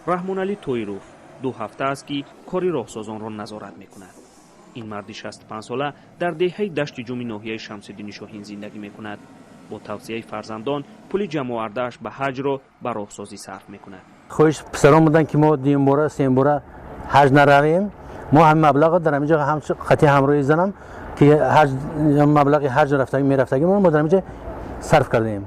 رحمانعلی تویروف 2 هفته است که کاری راهسازان را نظارت میکند. این مرد 65 ساله در دهه دشت جومی ناحیه شمس‌الدین شاهین زندگی میکند. با توصیه فرزندان پول جمع آورده‌اش به حج را به راهسازی صرف میکند. خوش پسران بودن که ما دیم باره سیم باره حج نرویم، ما هم مبلغ در اینجا هم خطی همراهی زنم که حج مبلغ حج رفتگی میرفتگی ما در اینجا صرف کردیم.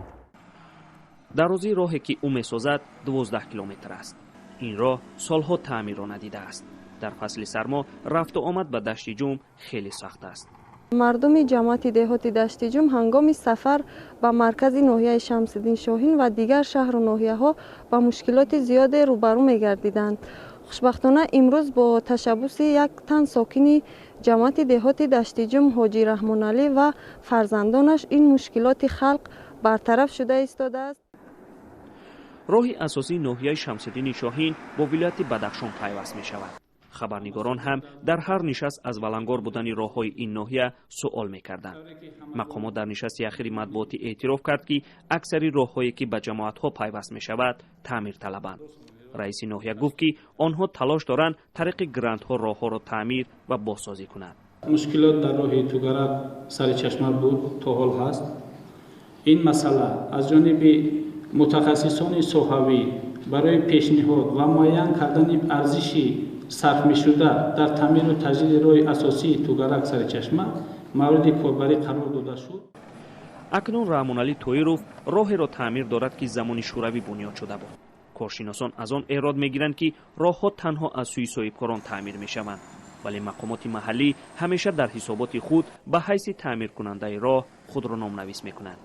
درازی راهی که او میسازد 12 کیلومتر است. این راه سالها تعمیر را ندیده است. در فصل سرما رفت و آمد به دشت جوم خیلی سخت است. مردم جماعت دهات دشت جوم هنگام سفر به مرکز ناحیه شمس‌الدین شاهین و دیگر شهر و ناحیه‌ها با مشکلات زیاد روبرو می‌گردیدند. خوشبختانه امروز با تشبث یک تن ساکن جماعت دهات دشت جوم حاجی رحمانعلی و فرزندانش این مشکلات خلق برطرف شده ایستاده است. راه اساسی ناحیه شمس‌الدین شاهین با ولایت بدخشان پیوست می‌شود. خبرنگاران هم در هر نشست از ولنگار بودن راه‌های این ناحیه سوال می‌کردند. مقامات در نشست اخیر مطبوعاتی اعتراف کرد که اکثری راه‌هایی که به جماعت‌ها پیوست می‌شود تعمیر طلبند. رئیس ناحیه گفت که آنها تلاش دارند طریق گرانت‌ها راه‌ها را تعمیر و بازسازی کنند. مشکلات در راه توگرک سر چشمه بود تا حال هست. این مسئله از جانب متخصصان ساحوی برای پیشنهاد و معین کردن ارزش صرف می‌شده در تعمیر و تجدید راه اساسی توگرک سر چشمه مورد کاربری قرار داده شد. اکنون رحمانعلی تویروف راهی را تعمیر دارد که زمان شوروی بنیاد شده بود. کارشناسان از آن اعراض می‌گیرند که راه‌ها تنها از سوی صاحبکاران تعمیر می‌شوند، ولی مقامات محلی همیشه در حسابات خود به حیث تعمیر کننده راه خود را نامنویس می‌کنند.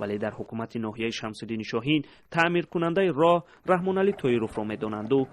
ولی در حکومت ناحیه شمس‌الدین شاهین تعمیر کننده راه رحمانعلی تویروف را می‌دانند و